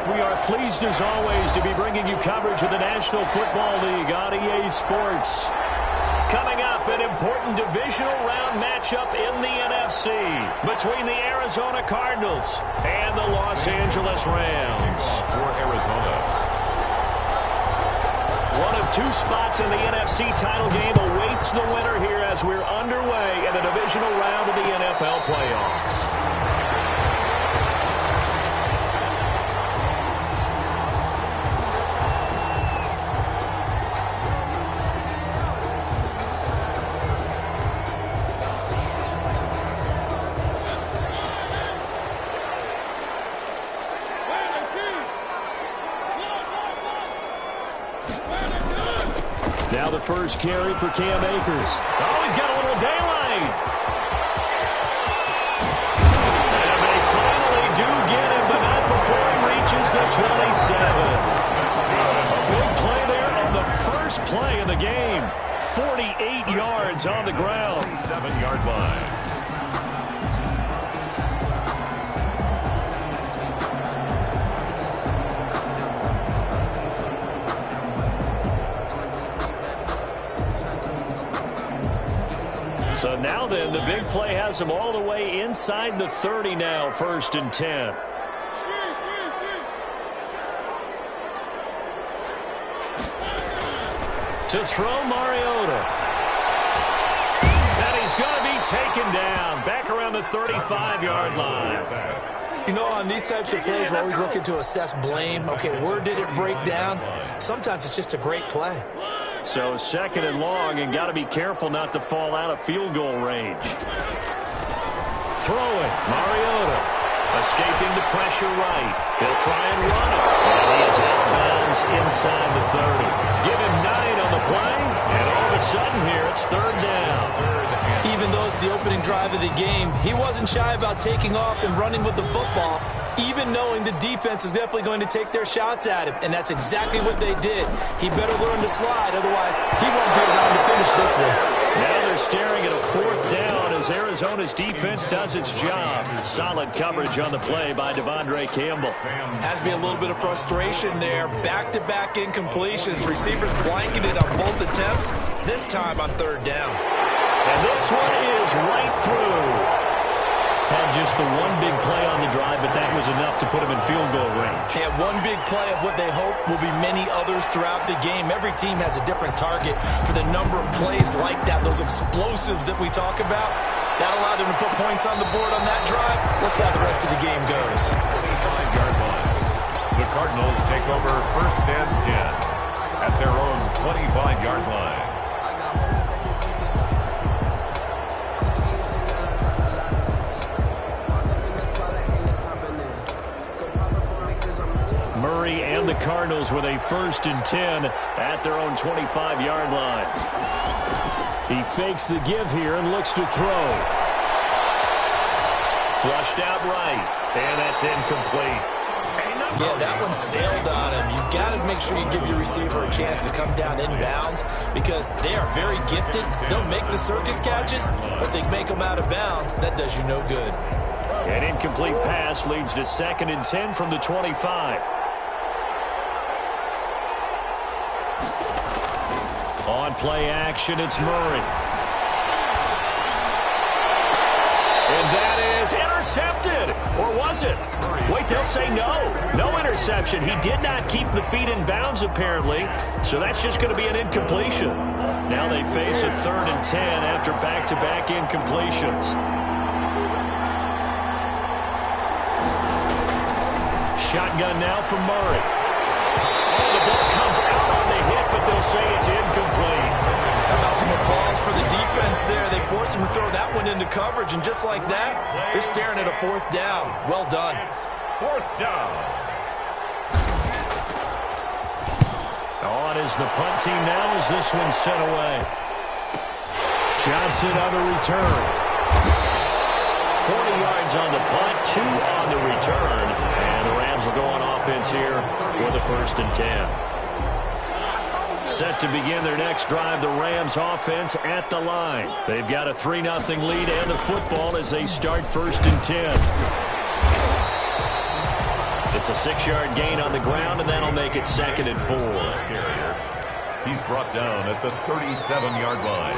We are pleased as always to be bringing you coverage of the National Football League on EA Sports. Coming up, an important divisional round matchup in the NFC between the Arizona Cardinals and the Los Angeles Rams. For Arizona. One of two spots in the NFC title game awaits the winner here as we're underway in the divisional round of the NFL playoffs. Now the first carry for Cam Akers. Oh, he's got a little daylight. And they finally do get him, but not before he reaches the 27. Big play there on the first play of the game. 48 yards on the ground. 7-yard line. So now then, the big play has him all the way inside the 30 now, 1st and 10. To throw Mariota. And he's going to be taken down, back around the 35-yard line. You know, on these types of plays, we're always looking to assess blame. Okay, where did it break down? Sometimes it's just a great play. So 2nd and long, and got to be careful not to fall out of field goal range. Throwing, Mariota, escaping the pressure right. He'll try and run it. And he is out of bounds inside the 30. Give him 9 on the play, and all of a sudden here, it's 3rd down. Even though it's the opening drive of the game, he wasn't shy about taking off and running with the football, even knowing the defense is definitely going to take their shots at him. And that's exactly what they did. He better learn to slide, otherwise he won't be around to finish this one. Now they're staring at a 4th down as Arizona's defense does its job. Solid coverage on the play by Devondre Campbell. Has to be a little bit of frustration there. Back-to-back incompletions. Receivers blanketed on both attempts, this time on 3rd down. And this one is right through. Had just the one big play on the drive, but that was enough to put him in field goal range. Yeah, one big play of what they hope will be many others throughout the game. Every team has a different target for the number of plays like that, those explosives that we talk about. That allowed him to put points on the board on that drive. Let's see how the rest of the game goes. 25-yard line. The Cardinals take over 1st and 10 at their own 25-yard line. Murray and the Cardinals with a 1st and 10 at their own 25-yard line. He fakes the give here and looks to throw. Flushed out right, and that's incomplete. Yeah, that one sailed on him. You've got to make sure you give your receiver a chance to come down inbounds because they are very gifted. They'll make the circus catches, but they make them out of bounds. That does you no good. An incomplete pass leads to 2nd and 10 from the 25. On play action, it's Murray. And that is intercepted. Or was it? Wait, they'll say no. No interception. He did not keep the feet in bounds, apparently. So that's just going to be an incompletion. Now they face a 3rd and 10 after back-to-back incompletions. Shotgun now from Murray. Oh, the ball comes out on the hit, but they'll say it's incomplete. How about some applause for the defense there? They forced him to throw that one into coverage, and just like that, they're staring at a 4th down. Well done. 4th down. On is the punt team now as this one's sent away. Johnson on the return. 40 yards on the punt, 2 on the return. And the Rams will go on offense here with a 1st and 10. Set to begin their next drive, the Rams offense at the line. They've got a 3-0 lead and the football as they start 1st and 10. The It's a 6-yard gain on the ground, and that'll make it 2nd and 4. He's brought down at the 37-yard line.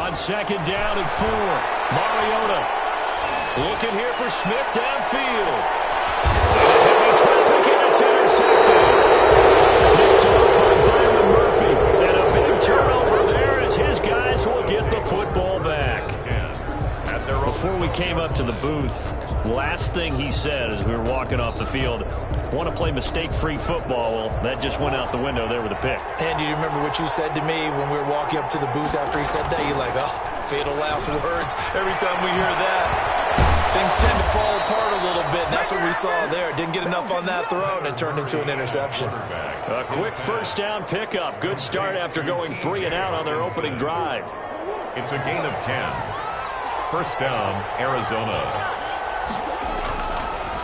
On 2nd down and 4, Mariota looking here for Smith downfield. Heavy traffic, and it's intercepted. Picked up by Byron Murphy. And a big turnover there as his guys will get the football back. Before we came up to the booth, last thing he said as we were walking off the field, want to play mistake-free football. Well, that just went out the window there with a pick. And do you remember what you said to me when we were walking up to the booth after he said that? You're like, oh, fatal last words. Every time we hear that, things tend to fall apart a little bit, and that's what we saw there. Didn't get enough on that throw, and it turned into an interception. A quick first down pickup. Good start after going 3 and out on their opening drive. It's a gain of 10. First down, Arizona.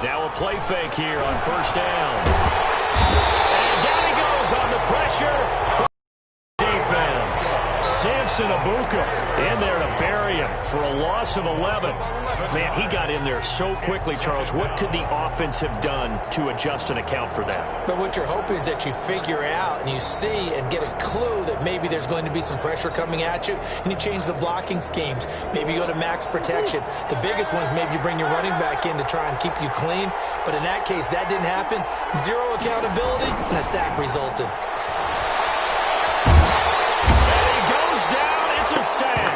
Now a play fake here on first down. And down he goes on the pressure from defense. Samson Abuka in there to bury him for a loss of 11. Man, he got in there so quickly, Charles. What could the offense have done to adjust and account for that? But what you're hoping is that you figure out and you see and get a clue that maybe there's going to be some pressure coming at you, and you change the blocking schemes. Maybe you go to max protection. The biggest one is maybe you bring your running back in to try and keep you clean. But in that case, that didn't happen. Zero accountability, and a sack resulted. And he goes down. It's a sack.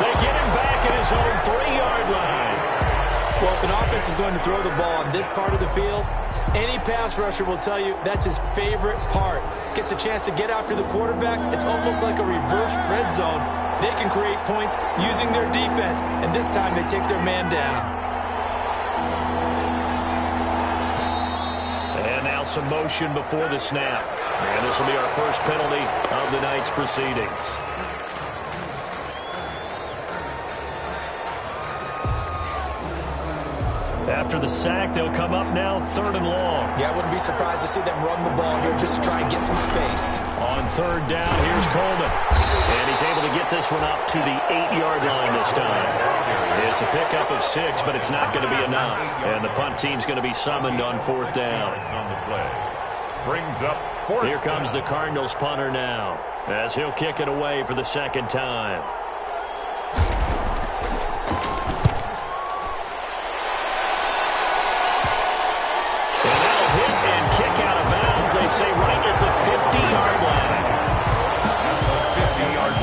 They get him back at his own 3-yard line. Well, if an offense is going to throw the ball on this part of the field, any pass rusher will tell you that's his favorite part. Gets a chance to get after the quarterback. It's almost like a reverse red zone. They can create points using their defense, and this time they take their man down. And now some motion before the snap. And this will be our first penalty of the night's proceedings. After the sack, they'll come up now 3rd and long. Yeah, I wouldn't be surprised to see them run the ball here just to try and get some space. On 3rd down, here's Coleman. And he's able to get this one up to the 8-yard line this time. It's a pickup of 6, but it's not going to be enough. And the punt team's going to be summoned on 4th down. On the play. Brings up 4th. Here comes the Cardinals punter now, as he'll kick it away for the 2nd time. They say right at the 50-yard line. 50-yard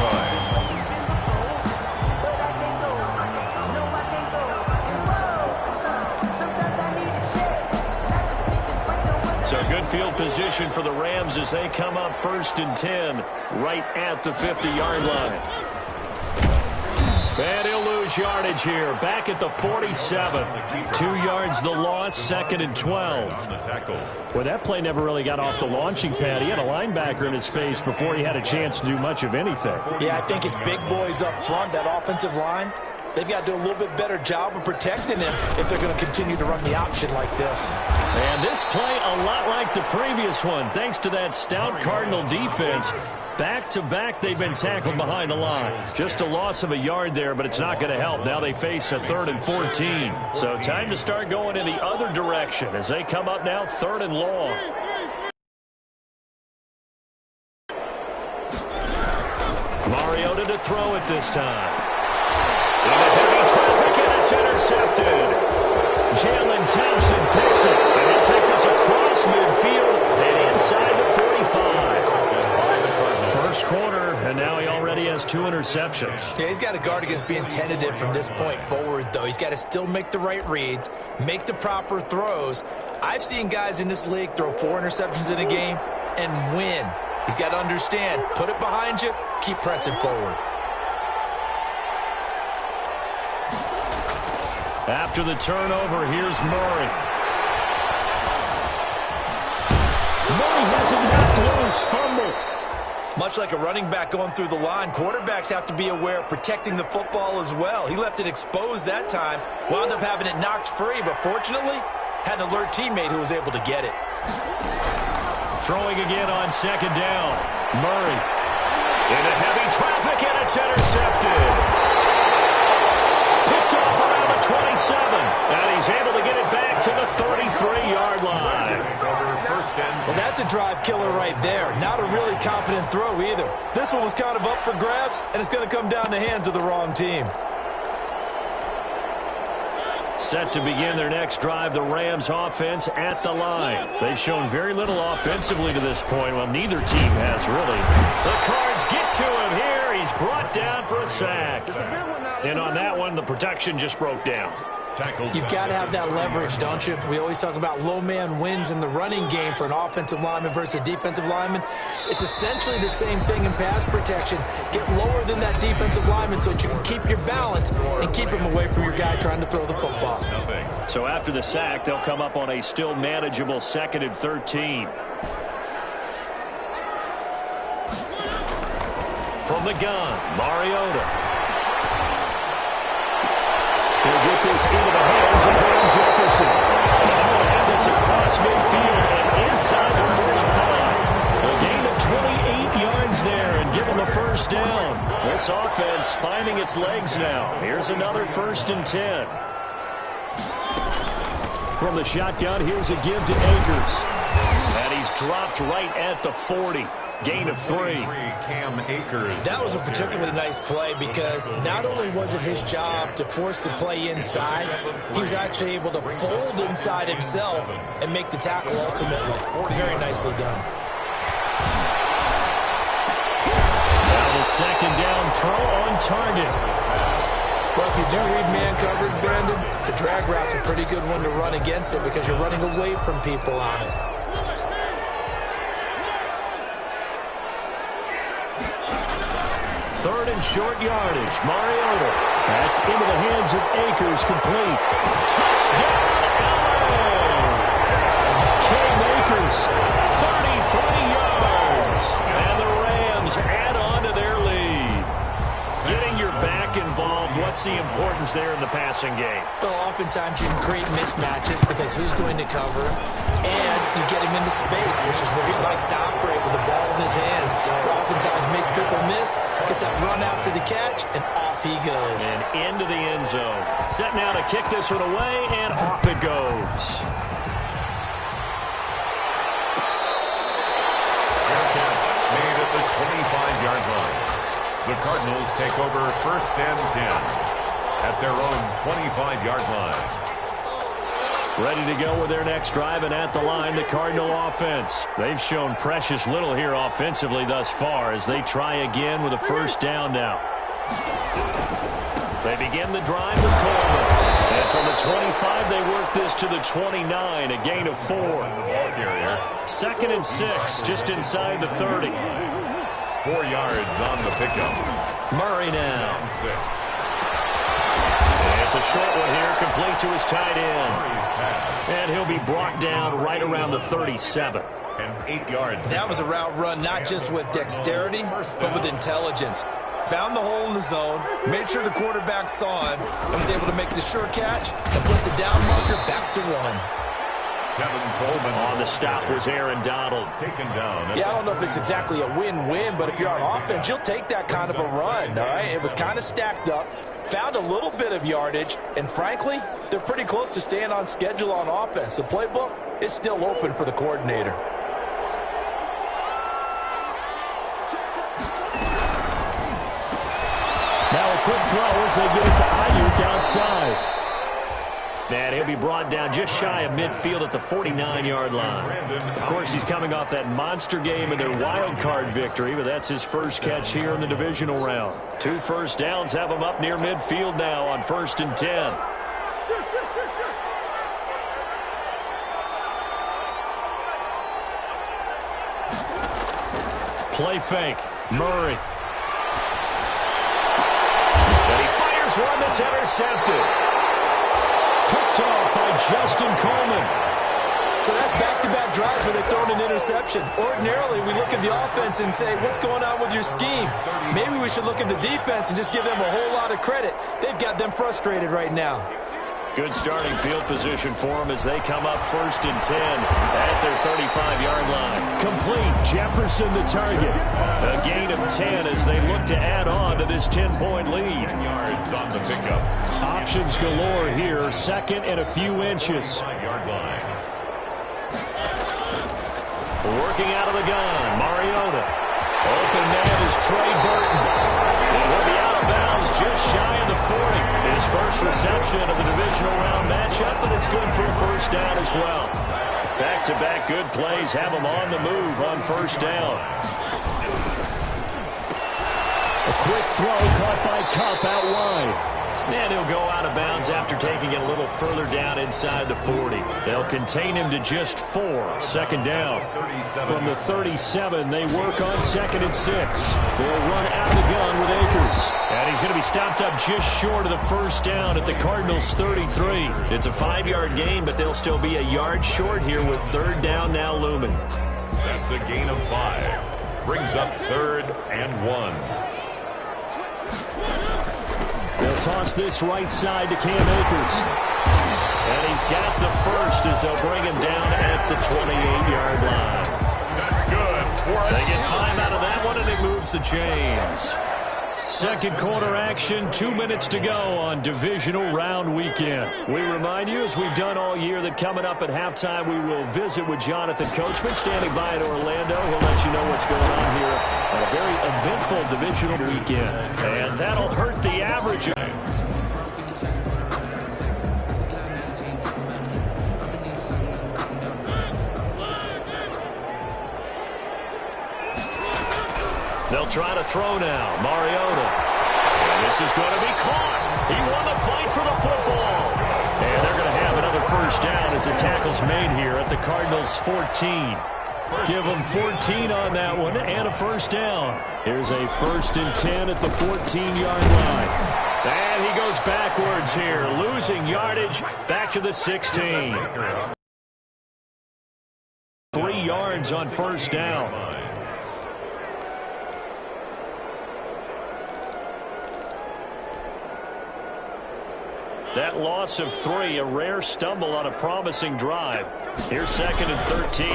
line. So good field position for the Rams as they come up 1st and 10 right at the 50-yard line. And he'll lose yardage here. Back at the 47. 2 yards the loss, 2nd and 12. Well, that play never really got off the launching pad. He had a linebacker in his face before he had a chance to do much of anything. Yeah, I think it's big boys up front, that offensive line. They've got to do a little bit better job of protecting him if they're going to continue to run the option like this. And this play a lot like the previous one, thanks to that stout Cardinal defense. Back-to-back, they've been tackled behind the line. Just a loss of a yard there, but it's not going to help. Now they face a 3rd and 14. So time to start going in the other direction as they come up now 3rd and long. Mariota to throw it this time. Into heavy traffic, and it's intercepted. Jalen Thompson picks it, and he'll take this across midfield and inside the 45. First quarter, and now he already has 2 interceptions. Yeah, he's got to guard against being tentative from this point forward, though. He's got to still make the right reads, make the proper throws. I've seen guys in this league throw 4 interceptions in a game and win. He's got to understand, put it behind you, keep pressing forward. After the turnover, here's Murray. Murray has it knocked loose, fumble. Much like a running back going through the line, quarterbacks have to be aware of protecting the football as well. He left it exposed that time, wound up having it knocked free, but fortunately, had an alert teammate who was able to get it. Throwing again on 2nd down. Murray into heavy traffic, and it's intercepted. Picked off around the 27, and he's able to get it back to the 33-yard line. Well, that's a drive killer right there. Not a really confident throw either. This one was kind of up for grabs, and it's going to come down the hands of the wrong team. Set to begin their next drive, the Rams offense at the line. They've shown very little offensively to this point. Well, neither team has really. The Cards get to him here. He's brought down for a sack. And on that one, the protection just broke down. You've got to have that leverage, don't you? We always talk about low man wins in the running game for an offensive lineman versus a defensive lineman. It's essentially the same thing in pass protection. Get lower than that defensive lineman so that you can keep your balance and keep him away from your guy trying to throw the football. So after the sack, they'll come up on a still manageable 2nd and 13. From the gun, Mariota. He'll get this into the hands of Van Jefferson. And he'll have this across midfield and inside the 45. A gain of 28 yards there and give him a first down. This offense finding its legs now. Here's another 1st and 10. From the shotgun, here's a give to Akers. And he's dropped right at the 40. Gain of 3. That was a particularly nice play because not only was it his job to force the play inside, he was actually able to fold inside himself and make the tackle ultimately. Very nicely done. Now the 2nd down throw on target. Well, if you do read man coverage, Brandon, the drag route's a pretty good one to run against it because you're running away from people on it. 3rd and short yardage. Mariota. That's into the hands of Akers, complete. Touchdown, LA! Cam Akers, 33 yards. And the Rams add on to their lead. Getting your back involved, what's the importance there in the passing game? Well, oftentimes you can create mismatches because who's going to cover him, and you get him into space, which is where he likes to operate with the ball in his hands. Oftentimes makes people miss, gets that run after the catch, and off he goes. And into the end zone. Set now to kick this one away, and off it goes. Fair catch made at the 25-yard line. The Cardinals take over 1st and 10 at their own 25-yard line. Ready to go with their next drive, and at the line, the Cardinal offense. They've shown precious little here offensively thus far as they try again with a 1st down now. They begin the drive with Coleman. And from the 25, they work this to the 29, a gain of 4. 2nd and 6, just inside the 30. 4 yards on the pickup. Murray now. 6. And it's a short one here, complete to his tight end. And he'll be brought down right around the 37. And 8 yards. That was a route run not just with dexterity, but with intelligence. Found the hole in the zone, made sure the quarterback saw him, and was able to make the sure catch and put the down marker back to 1. Coleman on the stop was Aaron Donald. Taken down. Yeah, I don't know if it's exactly a win-win, but if you're on offense, you'll take that kind of a run, all right? It was kind of stacked up, found a little bit of yardage, and frankly, they're pretty close to staying on schedule on offense. The playbook is still open for the coordinator. Now a quick throw as they get it to Ayuk outside. And he'll be brought down just shy of midfield at the 49-yard line. Of course, he's coming off that monster game in their wild card victory, but that's his first catch here in the divisional round. 2 first downs have him up near midfield now on 1st and 10. Play fake. Murray. And he fires one that's intercepted. Picked off by Justin Coleman. So that's back-to-back drives where they've thrown an interception. Ordinarily, we look at the offense and say, what's going on with your scheme? Maybe we should look at the defense and just give them a whole lot of credit. They've got them frustrated right now. Good starting field position for them as they come up 1st and 10 at their 35-yard line. Complete. Jefferson the target. A gain of 10 as they look to add on to this 10-point lead. 10 yards on the pickup. Options galore here. 2nd and a few inches. Working out of the gun, Mariota. Open man is Trey Burton. And he'll be out of bounds just shy of the 40. His first reception of the divisional round matchup, and it's good for a first down as well. Back-to-back good plays have him on the move on first down. A quick throw caught by Kupp out wide. And he'll go out of bounds after taking it a little further down inside the 40. They'll contain him to just 4. Second down. From the 37, they work on 2nd and 6. They'll run out of the gun with Akers. And he's going to be stopped up just short of the first down at the Cardinals' 33. It's a 5-yard gain, but they'll still be a yard short here with third down now looming. That's a gain of 5. Brings up 3rd and 1. They'll toss this right side to Cam Akers. And he's got the first as they'll bring him down at the 28-yard line. That's good. They get 5 out of that one, and it moves the chains. Second quarter action, 2 minutes to go on divisional round weekend. We remind you, as we've done all year, that coming up at halftime, we will visit with Jonathan Coachman, standing by in Orlando. He'll let you know what's going on here on a very eventful divisional weekend. And that'll hurt the average. They'll try to throw now. Mariota. And this is going to be caught. He won the fight for the football. And they're going to have another first down as the tackle's made here at the Cardinals' 14. Give them 14 on that one and a first down. Here's a 1st and 10 at the 14-yard line. And he goes backwards here, losing yardage back to the 16. 3 yards on first down. That loss of 3, a rare stumble on a promising drive. Here's 2nd and 13.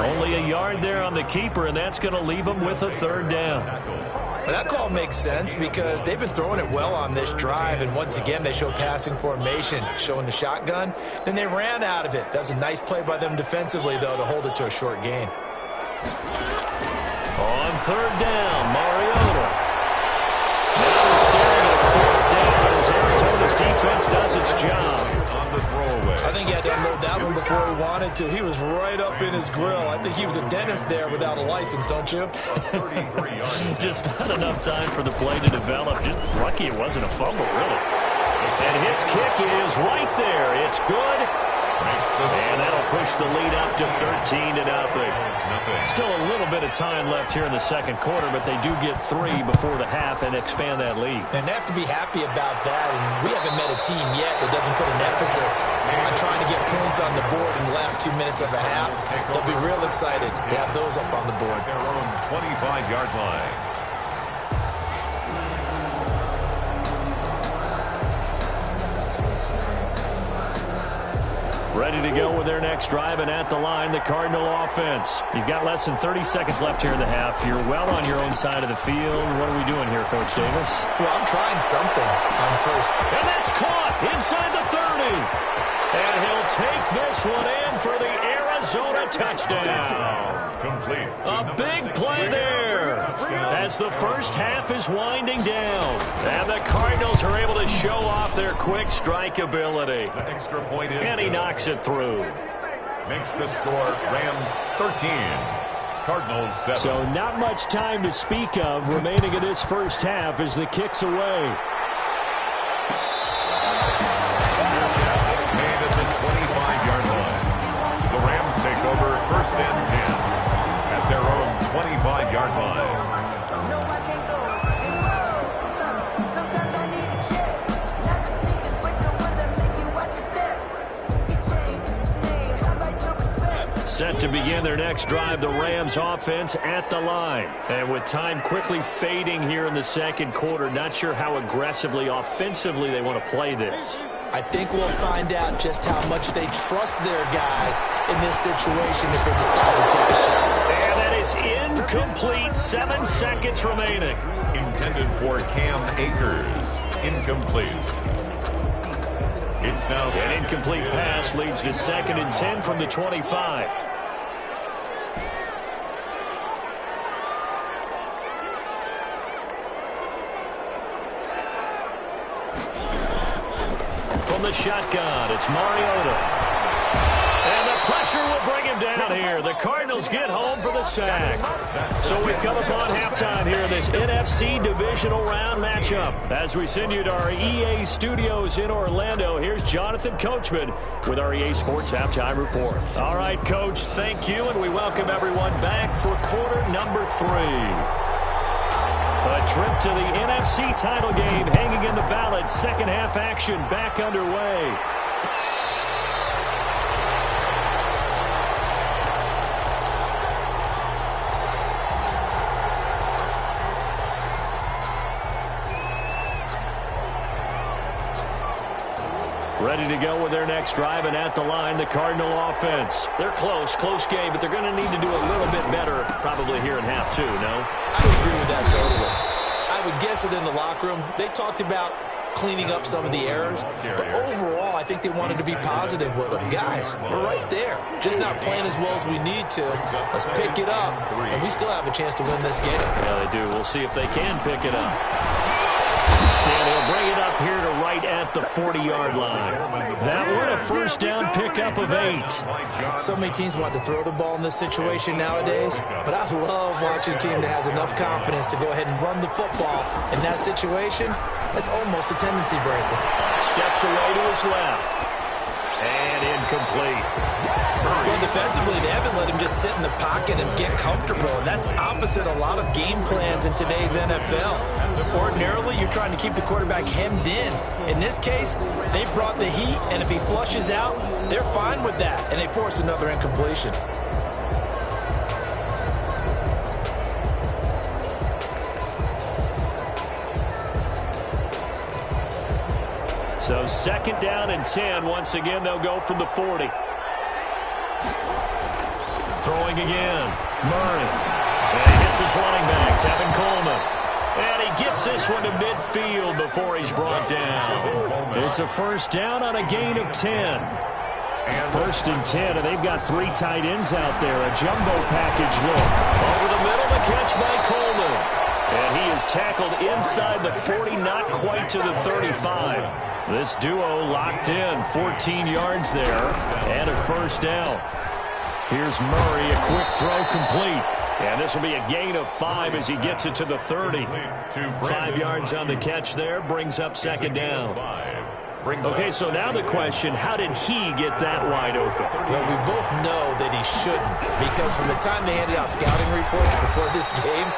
Only a yard there on the keeper, and that's going to leave him with a third down. Well, that call makes sense because they've been throwing it well on this drive, and once again they show passing formation, showing the shotgun. Then they ran out of it. That was a nice play by them defensively, though, to hold it to a short gain. On third down, Mariota. Now they're staring at 4th down as Arizona's defense does its job. On the throwaway. I think he had to unload that one before he wanted to. He was right up in his grill. I think he was a dentist there without a license, don't you? Just not enough time for the play to develop. Just lucky it wasn't a fumble, really. And his kick is right there. It's good. And that'll push the lead up to 13-0. Still a little bit of time left here in the second quarter, but they do get 3 before the half and expand that lead. And they have to be happy about that. And we haven't met a team yet that doesn't put an emphasis on trying to get points on the board in the last 2 minutes of a half. They'll be real excited to have those up on the board. Their own 25-yard line. Ready to go with their next drive, and at the line, the Cardinal offense. You've got less than 30 seconds left here in the half. You're well on your own side of the field. What are we doing here, Coach Davis? Well, I'm trying something on first. And that's caught inside the 30. And he'll take this one in for the Arizona touchdown. Complete. A big play there as the first half is winding down. And the Cardinals are able to show off their quick strike ability. The extra point is and he knocks it through. Makes the score Rams 13. Cardinals 7. So not much time to speak of remaining in this first half as the kick's away. Made at the 25-yard line. The Rams take over 1st and 10 at their own 25-yard line. Set to begin their next drive, the Rams offense at the line. And with time quickly fading here in the second quarter, not sure how aggressively, offensively they want to play this. I think we'll find out just how much they trust their guys in this situation if they decide to take a shot. And that is incomplete. 7 seconds remaining. Intended for Cam Akers. Incomplete. It's now an incomplete pass leads to 2nd and 10 from the 25. From the shotgun, it's Mariota. And the pressure will bring him down here. The Cardinals get home for the sack. So we've come upon halftime here in this NFC divisional round matchup. As we send you to our EA studios in Orlando, here's Jonathan Coachman with our EA Sports Halftime Report. All right, Coach, thank you, and we welcome everyone back for quarter number 3. A trip to the NFC title game hanging in the balance. Second half action back underway. Ready to go with their next drive, and at the line, the Cardinal offense. They're close game, but they're going to need to do a little bit better probably here in half 2, no? I agree with that totally. I would guess it in the locker room. They talked about cleaning up some of the errors, but overall, I think they wanted to be positive with them. Guys, we're right there. Just not playing as well as we need to. Let's pick it up, and we still have a chance to win this game. Yeah, they do. We'll see if they can pick it up. And he'll bring it up here to right at the 40-yard line. That one a first down pickup of 8. So many teams want to throw the ball in this situation nowadays, but I love watching a team that has enough confidence to go ahead and run the football. In that situation, that's almost a tendency breaker. Steps away to his left. And incomplete. Well, defensively, they haven't let him just sit in the pocket and get comfortable, and that's opposite a lot of game plans in today's NFL. Ordinarily, you're trying to keep the quarterback hemmed in. In this case, they brought the heat, and if he flushes out, they're fine with that, and they force another incompletion. So 2nd down and 10. Once again, they'll go from the 40. Throwing again. Murray. And he hits his running back, Tevin Coleman. And he gets this one to midfield before he's brought down. It's a first down on a gain of 10. 1st and 10, and they've got 3 tight ends out there. A jumbo package look. Over the middle, the catch by Coleman. And he is tackled inside the 40, not quite to the 35. This duo locked in, 14 yards there, and a first down. Here's Murray, a quick throw complete. And this will be a gain of 5 as he gets it to the 30. 5 yards on the catch there, brings up 2nd down. Okay, so now the question, how did he get that wide open? Well, we both know that he shouldn't, because from the time they handed out scouting reports before this game,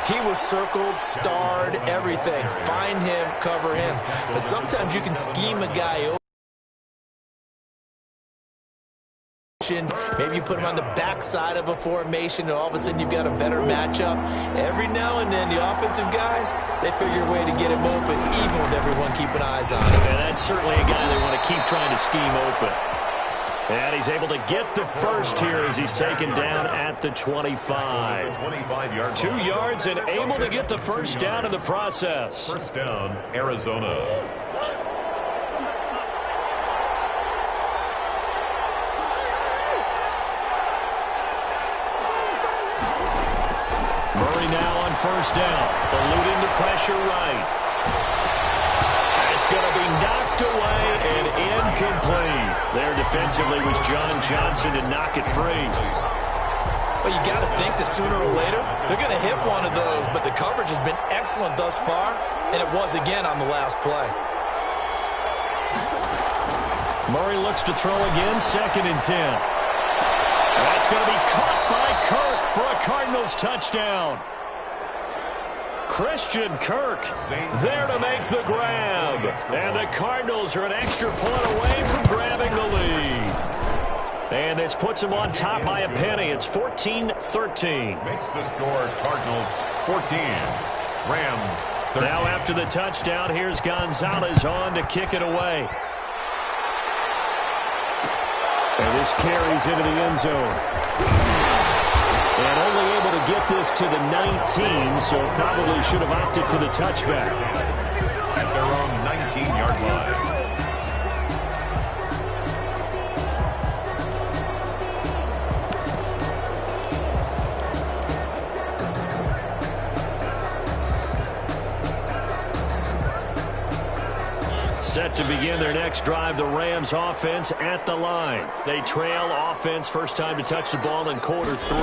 he was circled, starred, everything. Find him, cover him. But sometimes you can scheme a guy over. Maybe you put him on the backside of a formation, and all of a sudden you've got a better matchup. Every now and then, the offensive guys, they figure a way to get him open, even with everyone keeping eyes on him. And that's certainly a guy they want to keep trying to scheme open. And he's able to get the first here as he's taken down at the 25. 2 yards and able to get the first down in the process. First down, Arizona. Murray now on first down, eluding the pressure right. It's going to be knocked away and incomplete. There defensively was John Johnson to knock it free. Well, you got to think that sooner or later they're going to hit one of those, but the coverage has been excellent thus far, and it was again on the last play. Murray looks to throw again, 2nd and 10. That's going to be caught by Kirk for a Cardinals touchdown. Christian Kirk there to make the grab. And the Cardinals are an extra point away from grabbing the lead. And this puts them on top by a penny. It's 14-13. Makes the score Cardinals 14. Rams 13. Now after the touchdown, here's Gonzalez on to kick it away. And this carries into the end zone. And only able to get this to the 19, so probably should have opted for the touchback. At their own 19-yard line. to begin their next drive. The Rams offense at the line. They trail offense, first time to touch the ball in quarter 3,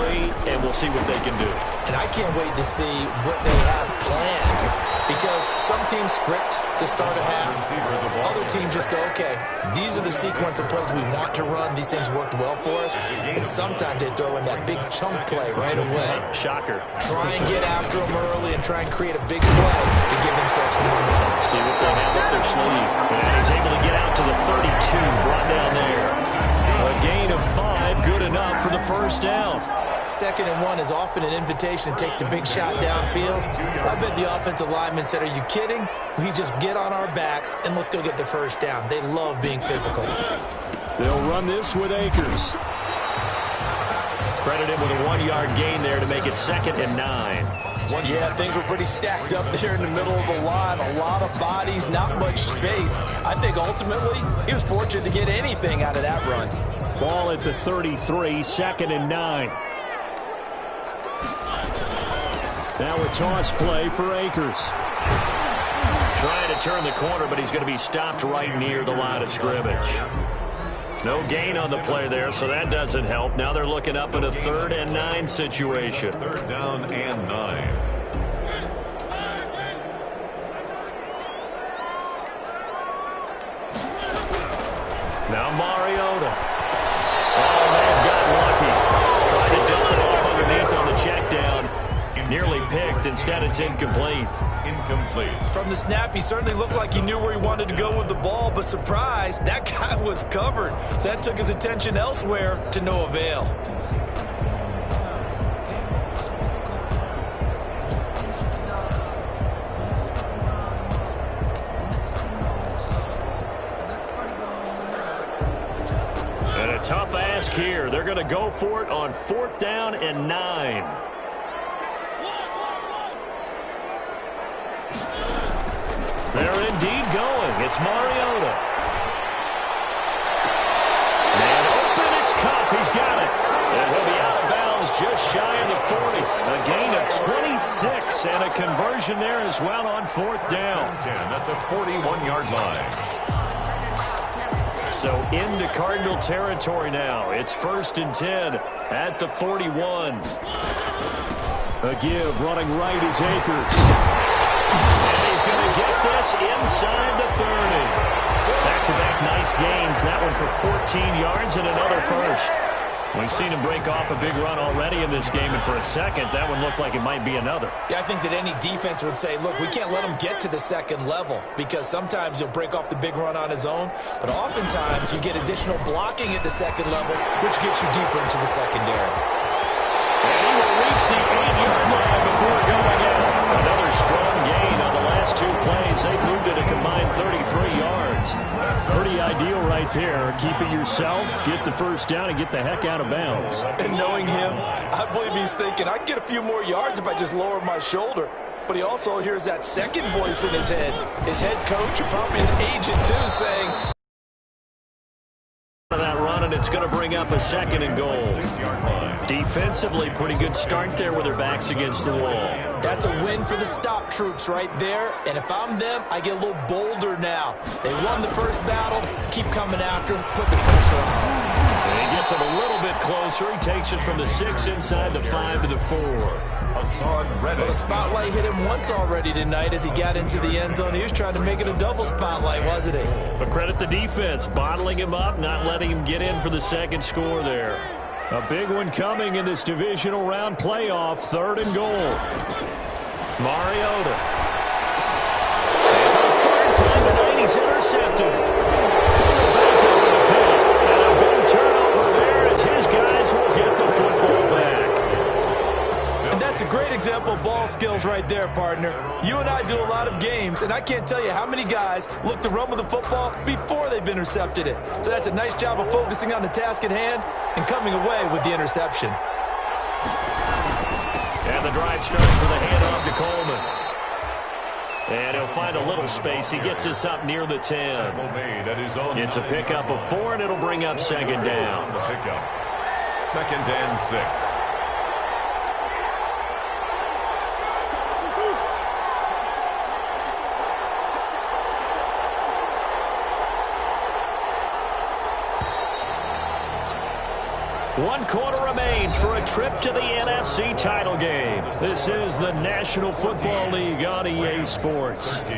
and we'll see what they can do. And I can't wait to see what they have planned, because some teams script to start a half. Other teams just go, okay, these are the sequence of plays we want to run. These things worked well for us. And sometimes they throw in that big chunk play right away. Shocker. Try and get after them early and try and create a big play to give themselves some momentum. See what they have up their sleeve. And he's able to get out to the 32, brought down there. A gain of 5, good enough for the first down. 2nd and 1 is often an invitation to take the big shot downfield. I bet the offensive lineman said, are you kidding? We just get on our backs and let's go get the first down. They love being physical. They'll run this with Akers. Credit him with a 1-yard gain there to make it 2nd and 9. Yeah, things were pretty stacked up there in the middle of the line. A lot of bodies, not much space. I think ultimately he was fortunate to get anything out of that run. Ball at the 33, 2nd and 9. Now a toss play for Akers. Trying to turn the corner, but he's going to be stopped right near the line of scrimmage. No gain on the play there, so that doesn't help. Now they're looking up at a 3rd and 9 situation. 3rd down and 9. Now Mariota. Oh, they've got lucky. Tried to dump it off underneath on the check down. Nearly picked. Instead, it's incomplete. Incomplete. From the snap, he certainly looked like he knew where he wanted to go with the ball, but surprise, that guy was covered. So that took his attention elsewhere to no avail. And a tough ask here. They're going to go for it on 4th down and 9. They're indeed going. It's Mariota. And open, it's Cup. He's got it. And he'll be out of bounds just shy of the 40. A gain of 26 and a conversion there as well on 4th down. 10 at the 41-yard line. So into Cardinal territory now. It's 1st and 10 at the 41. A give running right is Akers. And he's going to get this inside the 30. Back-to-back nice gains. That one for 14 yards and another first. We've seen him break off a big run already in this game, and for a second, that one looked like it might be another. Yeah, I think that any defense would say, look, we can't let him get to the 2nd level, because sometimes he'll break off the big run on his own, but oftentimes you get additional blocking at the 2nd level, which gets you deeper into the secondary. And he will reach the 8-yard line before going out. Another strong gain on the last 2 plays. They moved it a combined 33 yards. Pretty ideal right there. Keep it yourself, get the first down, and get the heck out of bounds. And knowing him, I believe he's thinking, I can get a few more yards if I just lower my shoulder. But he also hears that second voice in his head. His head coach, or probably his agent too, saying, that run, and it's going to bring up a 2nd and goal. Defensively, pretty good start there with their backs against the wall. That's a win for the stop troops right there. And if I'm them, I get a little bolder now. They won the first battle. Keep coming after them. Put the pressure on them. And he gets him a little bit closer. He takes it from the 6 inside the 5 to the 4. Well, the spotlight hit him once already tonight as he got into the end zone. He was trying to make it a double spotlight, wasn't he? But credit the defense, bottling him up, not letting him get in for the 2nd score there. A big one coming in this divisional round playoff, 3rd and goal. Mariota. And for the 3rd time tonight, he's intercepted. Back over the pick. And a big turnover there as his guys will get the football back. And that's a great example of ball skills right there, partner. You and I do a lot of games, and I can't tell you how many guys look to run with the football before they've intercepted it. So that's a nice job of focusing on the task at hand and coming away with the interception. And the drive starts with a handoff to Coleman. And he'll find a little space. He gets us up near the 10. It's a pickup of 4, and it'll bring up 2nd down. 2nd and 6. 1 quarter remains for a trip to the NFC title game. This is the National Football League on EA Sports. 13.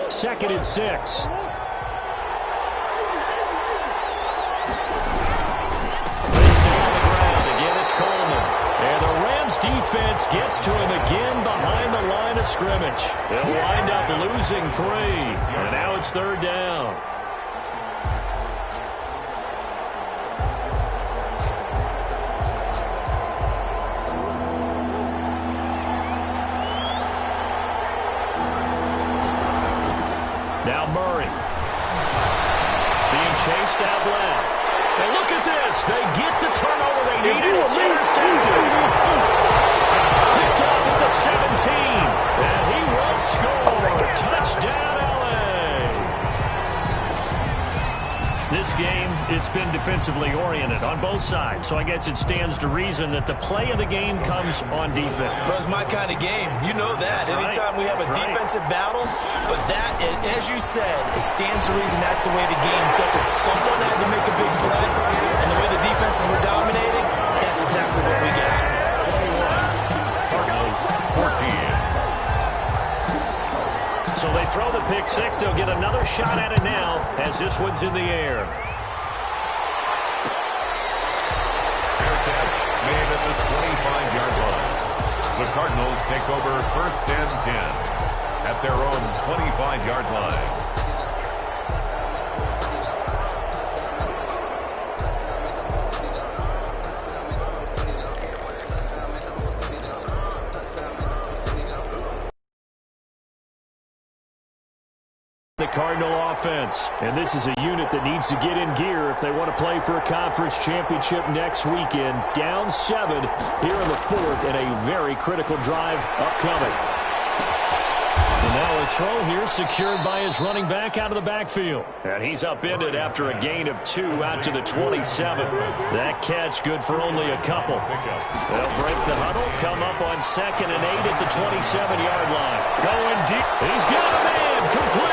Second and 6. And the Rams defense gets to him again behind the line of scrimmage. They'll wind up losing 3. And now it's 3rd down. Now Murray. Being chased out left. And look at this. They get the turnover they needed. It's intercepted. Picked off at the 17. And he will score. Touchdown, L.A. This game, it's been defensively oriented on both sides. So I guess it stands to reason that the play of the game comes on defense. So it's my kind of game. You know that. Anytime we have a defensive battle, but that, as you said, it stands to reason that's the way the game tilted. Someone had to make a big play, and the way the defenses were dominating, that's exactly what we got. 21. Cardinals 14. So they throw the pick six. They'll get another shot at it now as this one's in the air. Fair catch made at the 25-yard line. The Cardinals take over 1st and 10 at their own 25-yard line. The Cardinal offense, and this is a unit that needs to get in gear if they want to play for a conference championship next weekend. Down 7 here in the 4th, and a very critical drive upcoming. And now a throw here secured by his running back out of the backfield. And he's upended after a gain of 2 out to the 27. That catch good for only a couple. They'll break the huddle, come up on 2nd and 8 at the 27-yard line. Going deep. He's got a man. Complete.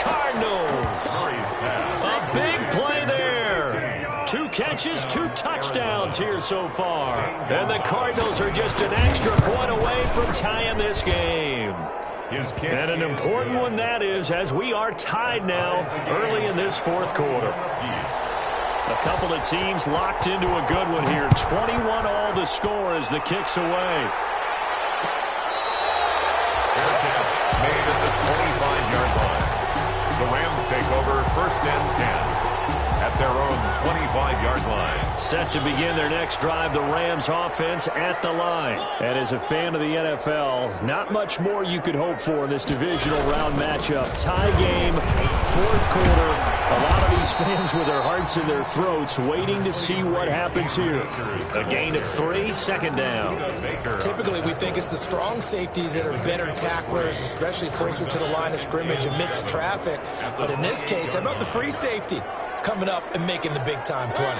Cardinals. A big play there. 2 catches, 2 touchdowns here so far. And the Cardinals are just an extra point away from tying this game. And an important one that is, as we are tied now early in this 4th quarter. A couple of teams locked into a good one here. 21 all the score as the kick's away. Fair catch made at the 25-yard line. The Rams take over 1st and 10 at their own 25-yard line. Set to begin their next drive, the Rams offense at the line. And as a fan of the NFL, not much more you could hope for in this divisional round matchup. Tie game, 4th quarter. A lot of these fans with their hearts in their throats waiting to see what happens here. A gain of 3, 2nd down. Typically, we think it's the strong safeties that are better tacklers, especially closer to the line of scrimmage amidst traffic. But in this case, how about the free safety coming up and making the big-time play?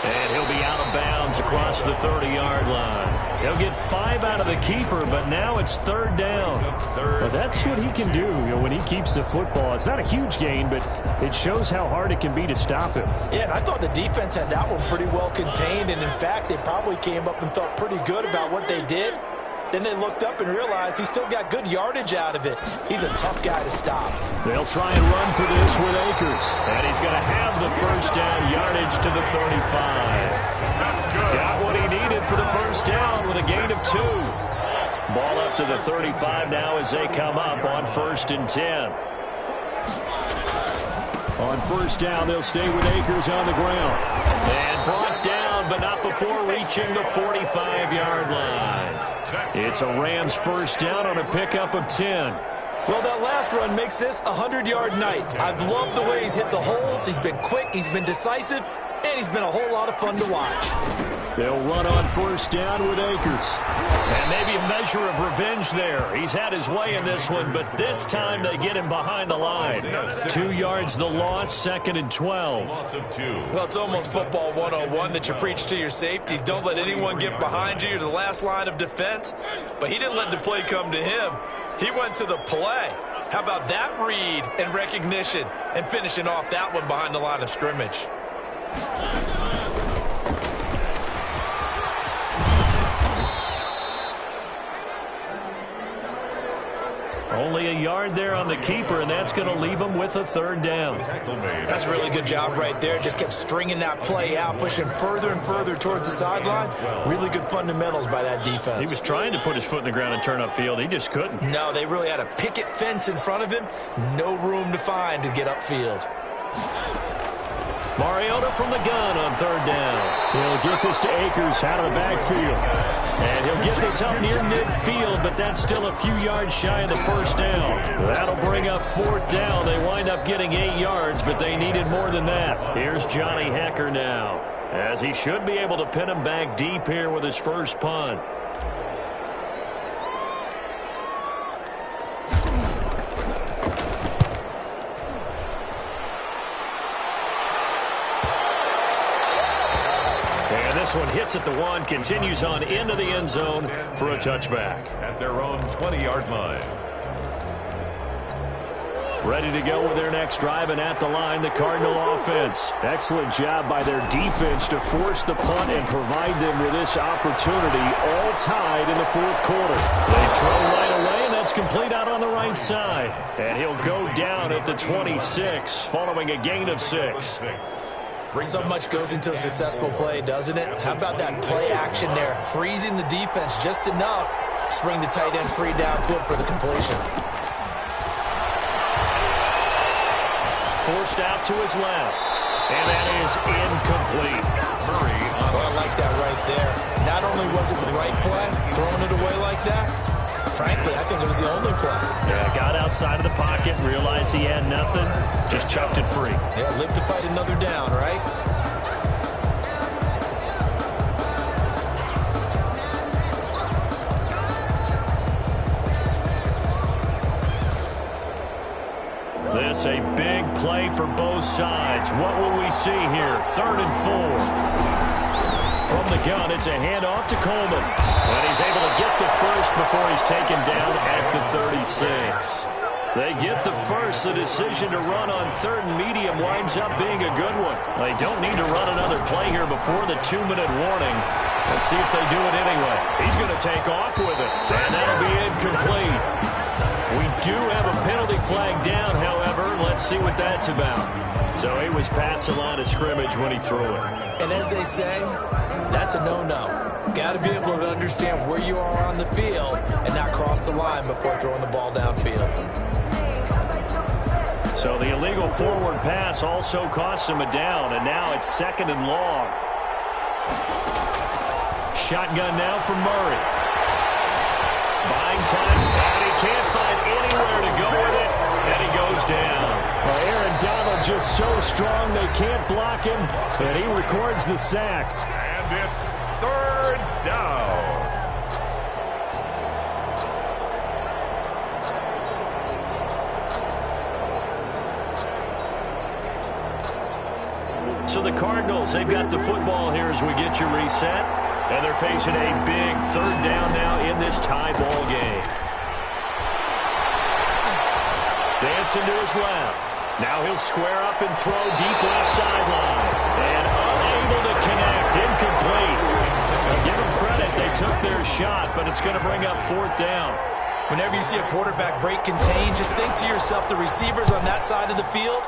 And he'll be out of bounds across the 30-yard line. They'll get 5 out of the keeper, but now it's 3rd down. Well, that's what he can do, when he keeps the football. It's not a huge gain, but it shows how hard it can be to stop him. Yeah, and I thought the defense had that one pretty well contained, and in fact, they probably came up and felt pretty good about what they did. Then they looked up and realized he still got good yardage out of it. He's a tough guy to stop. They'll try and run for this with Akers. And he's going to have the 1st down yardage to the 35. That's good. Got what he needed for the 1st down with a gain of 2. Ball up to the 35 now as they come up on 1st and 10. On 1st down, they'll stay with Akers on the ground. And brought down, but not before reaching the 45-yard line. It's a Rams 1st down on a pickup of 10. Well, that last run makes this a 100-yard night. I've loved the way he's hit the holes. He's been quick, he's been decisive, and he's been a whole lot of fun to watch. They'll run on first down with Akers. And maybe a measure of revenge there. He's had his way in this one, but this time they get him behind the line. 2 yards the loss, 2nd and 12. Well, it's almost football 101 that you preach to your safeties. Don't let anyone get behind you. You're the last line of defense. But he didn't let the play come to him. He went to the play. How about that read and recognition and finishing off that one behind the line of scrimmage? Only a yard there on the keeper, and that's going to leave him with a 3rd down. That's a really good job right there. Just kept stringing that play out, pushing further and further towards the sideline. Really good fundamentals by that defense. He was trying to put his foot in the ground and turn upfield. He just couldn't. No, they really had a picket fence in front of him. No room to find to get upfield. Mariota from the gun on 3rd down. He'll get this to Akers out of the backfield. And he'll get this up near midfield, but that's still a few yards shy of the 1st down. That'll bring up 4th down. They wind up getting 8 yards, but they needed more than that. Here's Johnny Hacker now, as he should be able to pin him back deep here with his first punt. This one hits at the 1, continues on into the end zone for a touchback. At their own 20-yard line. Ready to go with their next drive, and at the line, the Cardinal offense. Excellent job by their defense to force the punt and provide them with this opportunity, all tied in the 4th quarter. They throw right away, and that's complete out on the right side. And he'll go down at the 26, following a gain of 6. So much goes into a successful play, doesn't it? How about that play action there, freezing the defense just enough to bring the tight end free downfield for the completion. Forced out to his left, and that is incomplete. Well, I like that right there. Not only was it the right play, throwing it away like that, frankly, I think it was the only play. Yeah, got outside of the pocket, realized he had nothing, just chucked it free. Yeah, live to fight another down, right? This a big play for both sides. What will we see here? 3rd and 4. From the gun, it's a handoff to Coleman. And he's able to get the first before he's taken down at the 36. They get the first. The decision to run on 3rd and medium winds up being a good one. They don't need to run another play here before the 2-minute warning. Let's see if they do it anyway. He's going to take off with it. And that'll be incomplete. We do have a penalty flag down, however. Let's see what that's about. So he was past the line of scrimmage when he threw it. And as they say, that's a no-no. Got to be able to understand where you are on the field and not cross the line before throwing the ball downfield. So the illegal forward pass also costs him a down, and now it's 2nd and long. Shotgun now for Murray. Buying time, and he can't find anywhere to go with it, and he goes down. Well, Aaron Donald just so strong they can't block him, and he records the sack. And it's 3rd down. So the Cardinals, they've got the football here as we get you reset. And they're facing a big 3rd down now in this tie ball game. Dancing to his left. Now he'll square up and throw deep left sideline. And unable to connect. Incomplete. Now give them credit. They took their shot, but it's going to bring up 4th down. Whenever you see a quarterback break contain, just think to yourself, the receivers on that side of the field,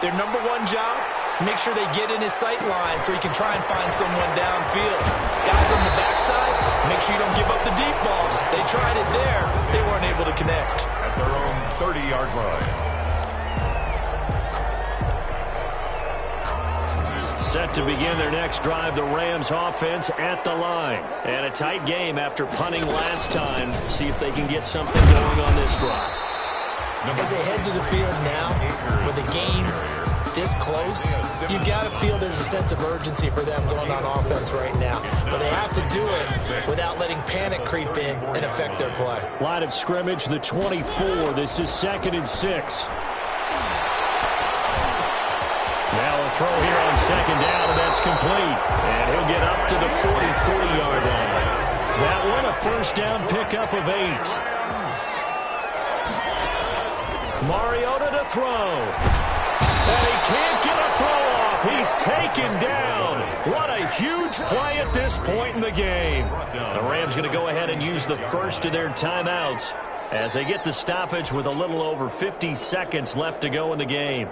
their number one job, make sure they get in his sight line so he can try and find someone downfield. Guys on the backside, make sure you don't give up the deep ball. They tried it there. They weren't able to connect. At their own 30-yard line. Set to begin their next drive, the Rams offense at the line. And a tight game after punting last time. See if they can get something going on this drive. As they head to the field now with a gain this close, you've got to feel there's a sense of urgency for them going on offense right now. But they have to do it without letting panic creep in and affect their play. Line of scrimmage, the 24. This is 2nd and 6. Now a throw here on 2nd down, and that's complete. And he'll get up to the 43-yard line. That one, a first down pickup of 8. Mariota to throw. And he can't get a throw off. He's taken down. What a huge play at this point in the game. The Rams going to go ahead and use the first of their timeouts as they get the stoppage with a little over 50 seconds left to go in the game.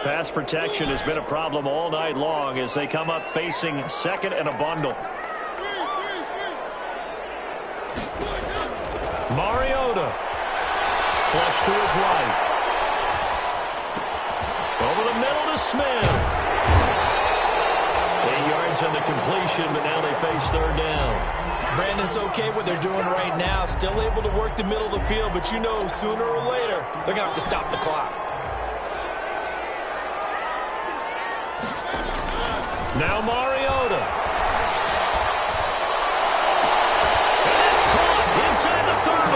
Pass protection has been a problem all night long as they come up facing 2nd and a bundle. Mariota. Flush to his right. Over the middle to Smith. 8 yards on the completion, but now they face 3rd down. Brandon's okay what they're doing right now. Still able to work the middle of the field, but you know sooner or later they're going to have to stop the clock. Now Mariota. And it's caught inside the 30.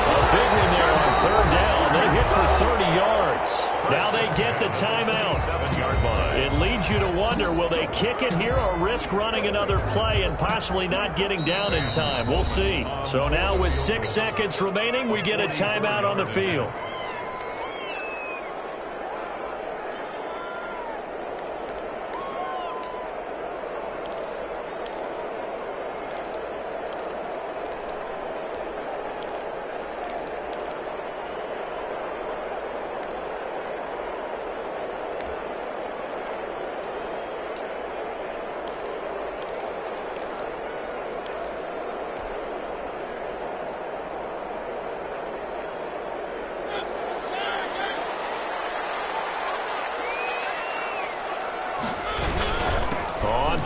A big one there on 3rd down. They hit for 30 yards. Now they get the timeout. 7-yard line. It leads you to wonder, will they kick it here or risk running another play and possibly not getting down in time? We'll see. So now with 6 seconds remaining, we get a timeout on the field.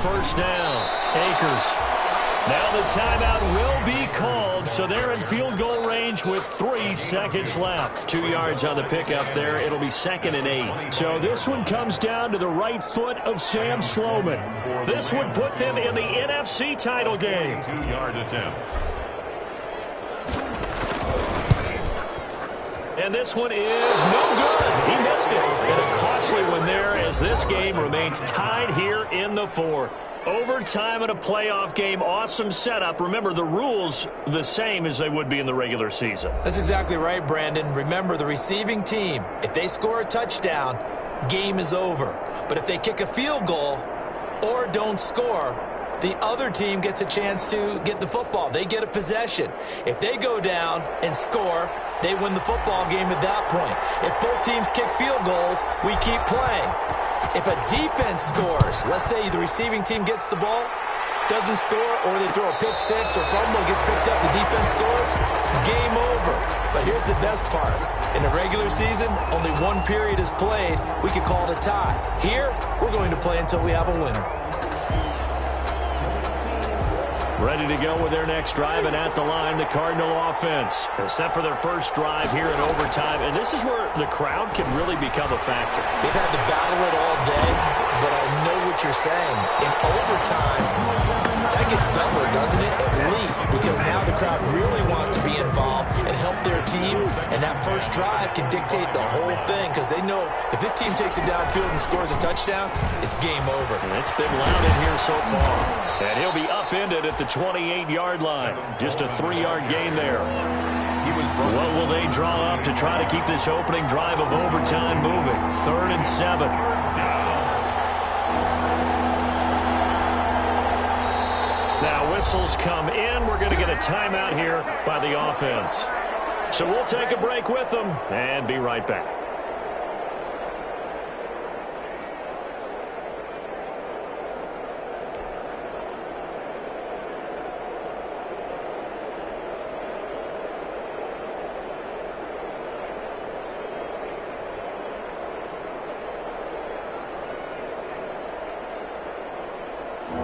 First down. Akers. Now the timeout will be called, so they're in field goal range with 3 seconds left. 2 yards on the pickup there. It'll be 2nd and 8. So this one comes down to the right foot of Sam Sloman. This would put them in the NFC title game. 2-yard attempt. And this one is no good. He missed it. And a costly one there as this game remains tied here in the 4th. Overtime in a playoff game. Awesome setup. Remember, the rules the same as they would be in the regular season. That's exactly right, Brandon. Remember, the receiving team, if they score a touchdown, game is over. But if they kick a field goal or don't score, the other team gets a chance to get the football. They get a possession. If they go down and score, they win the football game at that point. If both teams kick field goals, we keep playing. If a defense scores, let's say the receiving team gets the ball, doesn't score, or they throw a pick six or fumble, gets picked up, the defense scores, game over. But here's the best part. In the regular season, only one period is played. We could call it a tie. Here, we're going to play until we have a winner. Ready to go with their next drive, and at the line, the Cardinal offense. Set for their first drive here in overtime, and this is where the crowd can really become a factor. They've had to battle it all day, but I know what you're saying. In overtime, that gets doubled, doesn't it? At least, because now the crowd really wants to be involved and help their team, and that first drive can dictate the whole thing, because they know if this team takes it downfield and scores a touchdown, it's game over. And it's been loud in here so far. And he'll be upended at the 28-yard line. Just a 3-yard gain there. What will they draw up to try to keep this opening drive of overtime moving? 3rd and 7. Now whistles come in. We're going to get a timeout here by the offense. So we'll take a break with them and be right back.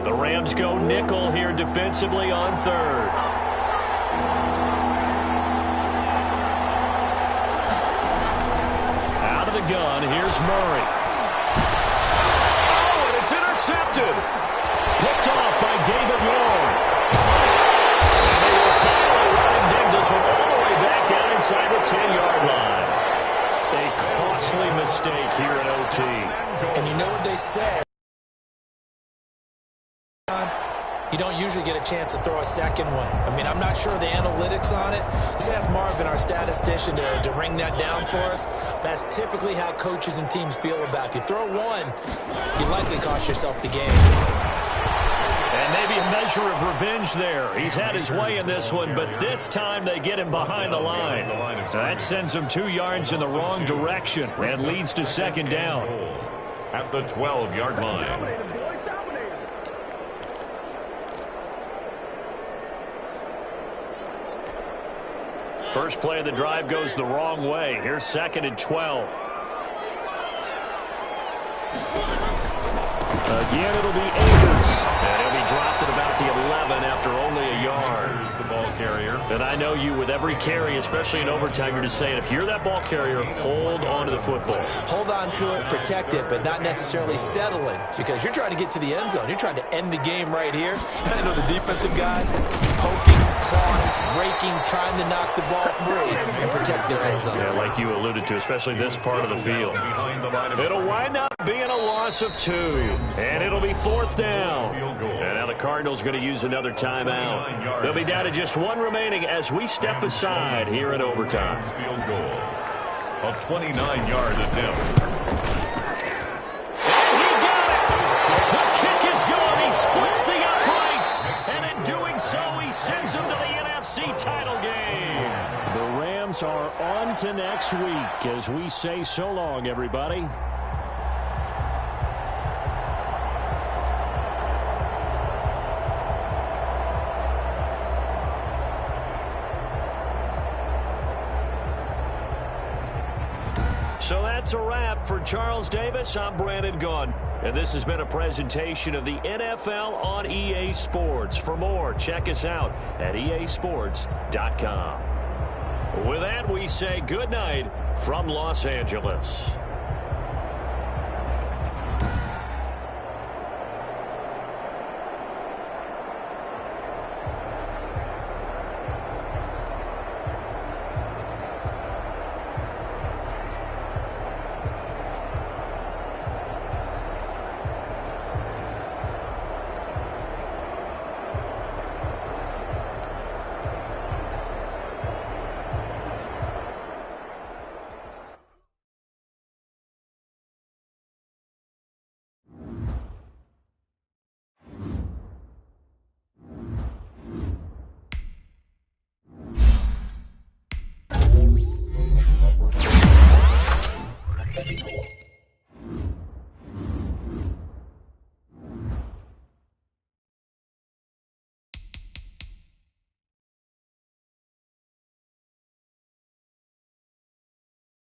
The Rams go nickel here defensively on 3rd. gun. Here's Murray. Oh, and it's intercepted. Picked off by David Long. And they will finally run and dig this one all the way back down inside the 10-yard line. A costly mistake here in OT. And you know what they say. You don't usually get a chance to throw a second one. I mean, I'm not sure of the analytics on it. Let's ask Marvin, our statistician, to ring that down for us. That's typically how coaches and teams feel about you. Throw one, you likely cost yourself the game. And maybe a measure of revenge there. He's had his way in this one, but this time they get him behind the line. That sends him 2 yards in the wrong direction and leads to second down. At the 12-yard line. First play of the drive goes the wrong way. Here's 2nd and 12. Again, it'll be Akers. And he'll be dropped at about the 11 after only a yard. Here's the ball carrier. And I know you, with every carry, especially in overtime, you're just saying, if you're that ball carrier, hold on to the football. Hold on to it, protect it, but not necessarily settle it, because you're trying to get to the end zone. You're trying to end the game right here. I know the defensive guys poking, clawing, raking, trying to knock the ball free and protect their end zone. Yeah, like you alluded to, especially this part of the field. It'll wind up being a loss of 2, and it'll be 4th down. And now the Cardinals are going to use another timeout. They'll be down to just 1 remaining as we step aside here in overtime. Field goal. A 29-yard attempt. And he got it! The kick is gone. He splits the uprights. And in doing so, he sends them to the NFC title game. The Rams are on to next week as we say so long, everybody. So that's a wrap for Charles Davis. I'm Brandon Gunn. And this has been a presentation of the NFL on EA Sports. For more, check us out at easports.com. With that, we say good night from Los Angeles.